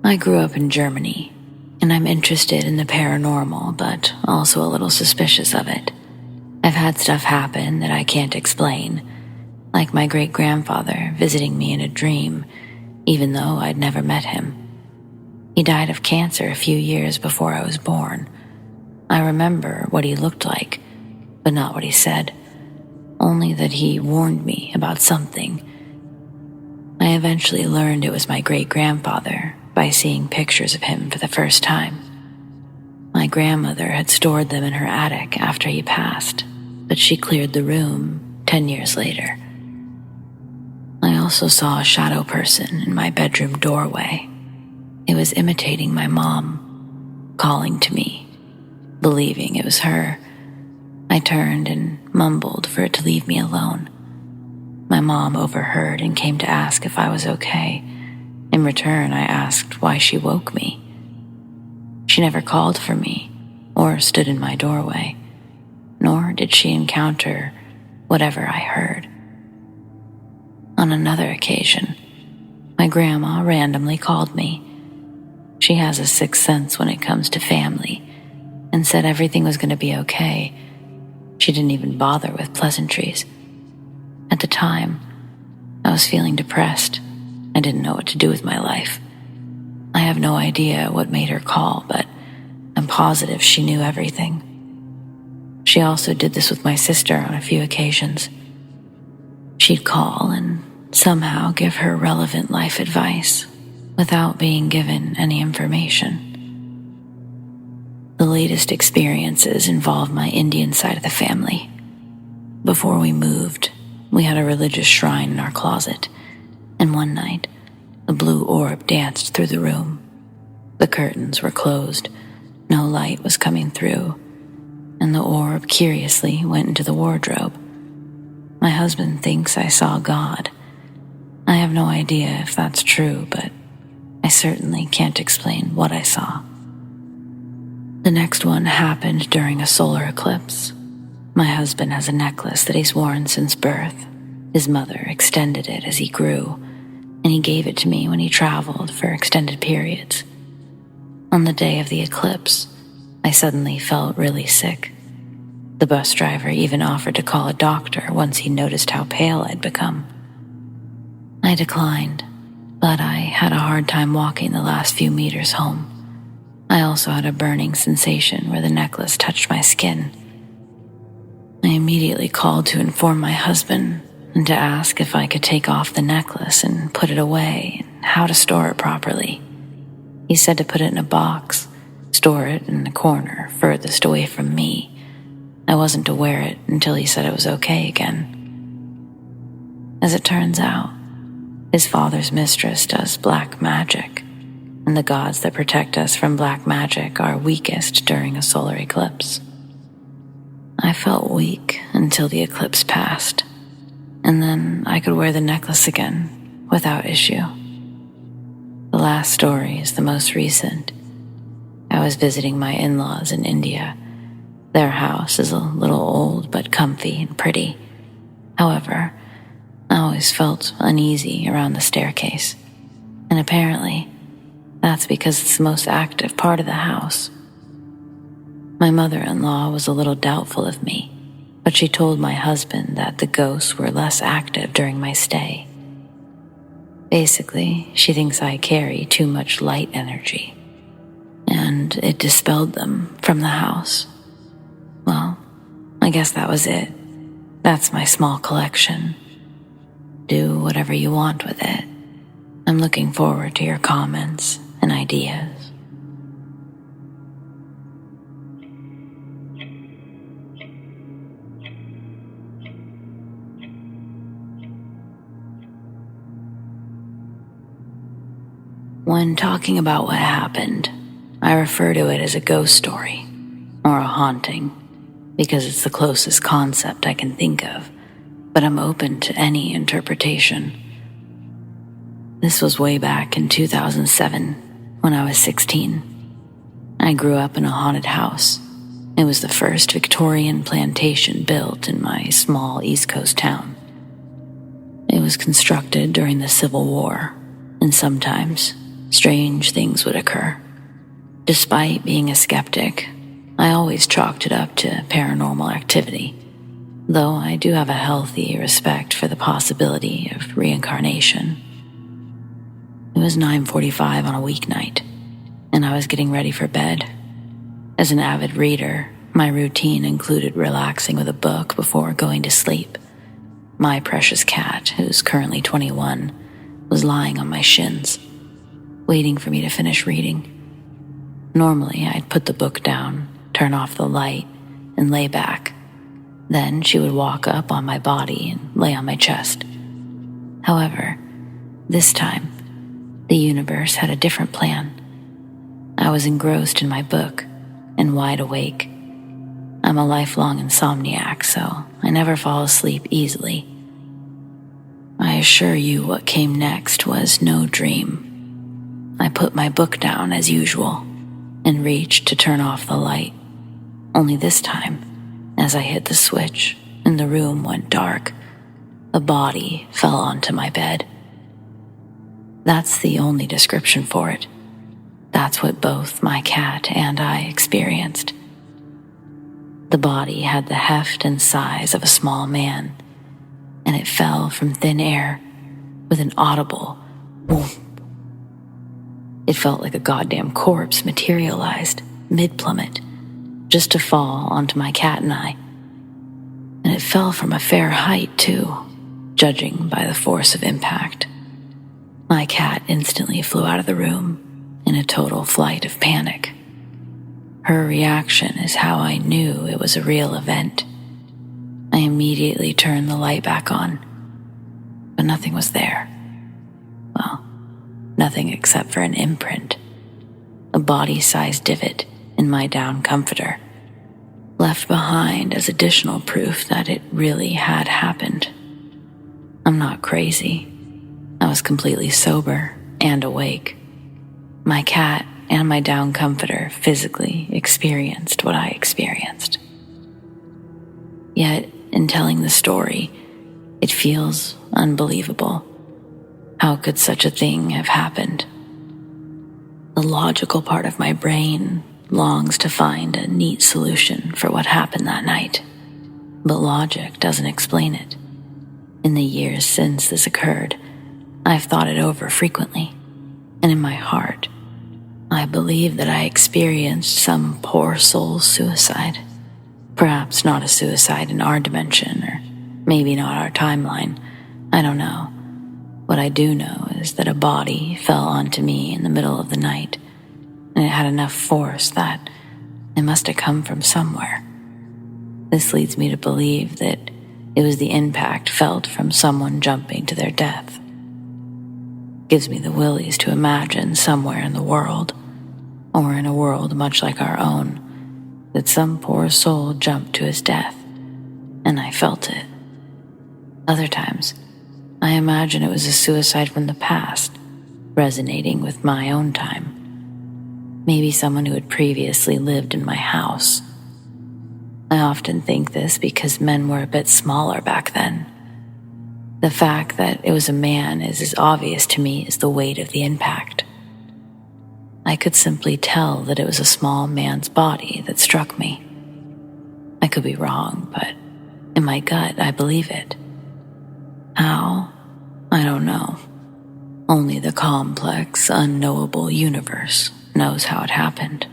I grew up in Germany, and I'm interested in the paranormal, but also a little suspicious of it. I've had stuff happen that I can't explain, like my great-grandfather visiting me in a dream, even though I'd never met him. He died of cancer a few years before I was born. I remember what he looked like, but not what he said, only that he warned me about something. I eventually learned it was my great-grandfather by seeing pictures of him for the first time. My grandmother had stored them in her attic after he passed, but she cleared the room 10 years later. I also saw a shadow person in my bedroom doorway. It was imitating my mom, calling to me, believing it was her. I turned and mumbled for it to leave me alone. My mom overheard and came to ask if I was okay. In return, I asked why she woke me. She never called for me or stood in my doorway, nor did she encounter whatever I heard. On another occasion, my grandma randomly called me. She has a sixth sense when it comes to family and said everything was going to be okay. She didn't even bother with pleasantries. At the time, I was feeling depressed. I didn't know what to do with my life. I have no idea what made her call, but I'm positive she knew everything. She also did this with my sister on a few occasions. She'd call and somehow give her relevant life advice without being given any information. The latest experiences involve my Indian side of the family. Before we moved, we had a religious shrine in our closet, and one night, a blue orb danced through the room. The curtains were closed, no light was coming through, and the orb curiously went into the wardrobe. My husband thinks I saw God. I have no idea if that's true, but I certainly can't explain what I saw. The next one happened during a solar eclipse. My husband has a necklace that he's worn since birth. His mother extended it as he grew, and he gave it to me when he traveled for extended periods. On the day of the eclipse, I suddenly felt really sick. The bus driver even offered to call a doctor once he noticed how pale I'd become. I declined, but I had a hard time walking the last few meters home. I also had a burning sensation where the necklace touched my skin. I immediately called to inform my husband and to ask if I could take off the necklace and put it away and how to store it properly. He said to put it in a box, store it in the corner furthest away from me. I wasn't to wear it until he said it was okay again. As it turns out, his father's mistress does black magic, and the gods that protect us from black magic are weakest during a solar eclipse. I felt weak until the eclipse passed, and then I could wear the necklace again without issue. The last story is the most recent. I was visiting my in-laws in India. Their house is a little old but comfy and pretty. However, I always felt uneasy around the staircase, and apparently, that's because it's the most active part of the house. My mother-in-law was a little doubtful of me, but she told my husband that the ghosts were less active during my stay. Basically, she thinks I carry too much light energy, and it dispelled them from the house. Well, I guess that was it. That's my small collection. Do whatever you want with it. I'm looking forward to your comments and ideas. When talking about what happened, I refer to it as a ghost story or a haunting because it's the closest concept I can think of, but I'm open to any interpretation. This was way back in 2007 when I was 16. I grew up in a haunted house. It was the first Victorian plantation built in my small East Coast town. It was constructed during the Civil War, and sometimes strange things would occur. Despite being a skeptic, I always chalked it up to paranormal activity, though I do have a healthy respect for the possibility of reincarnation. It was 9:45 on a weeknight, and I was getting ready for bed. As an avid reader, my routine included relaxing with a book before going to sleep. My precious cat, who's currently 21, was lying on my shins, waiting for me to finish reading. Normally, I'd put the book down, turn off the light, and lay back. Then she would walk up on my body and lay on my chest. However, this time, the universe had a different plan. I was engrossed in my book and wide awake. I'm a lifelong insomniac, so I never fall asleep easily. I assure you what came next was no dream. I put my book down as usual and reached to turn off the light. Only this time, as I hit the switch and the room went dark, a body fell onto my bed. That's the only description for it. That's what both my cat and I experienced. The body had the heft and size of a small man, and it fell from thin air with an audible whoomp. It felt like a goddamn corpse materialized mid-plummet, just to fall onto my cat and I. And it fell from a fair height, too, judging by the force of impact. My cat instantly flew out of the room in a total flight of panic. Her reaction is how I knew it was a real event. I immediately turned the light back on, but nothing was there. Well, nothing except for an imprint, a body-sized divot in my down comforter, left behind as additional proof that it really had happened. I'm not crazy. I was completely sober and awake. My cat and my down comforter physically experienced what I experienced. Yet, in telling the story, it feels unbelievable. How could such a thing have happened? The logical part of my brain longs to find a neat solution for what happened that night, but logic doesn't explain it. In the years since this occurred, I've thought it over frequently, and in my heart, I believe that I experienced some poor soul's suicide. Perhaps not a suicide in our dimension, or maybe not our timeline. I don't know. What I do know is that a body fell onto me in the middle of the night, and it had enough force that it must have come from somewhere. This leads me to believe that it was the impact felt from someone jumping to their death. Gives me the willies to imagine somewhere in the world, or in a world much like our own, that some poor soul jumped to his death, and I felt it. Other times, I imagine it was a suicide from the past, resonating with my own time. Maybe someone who had previously lived in my house. I often think this because men were a bit smaller back then. The fact that it was a man is as obvious to me as the weight of the impact. I could simply tell that it was a small man's body that struck me. I could be wrong, but in my gut, I believe it. How? I don't know. Only the complex, unknowable universe knows how it happened.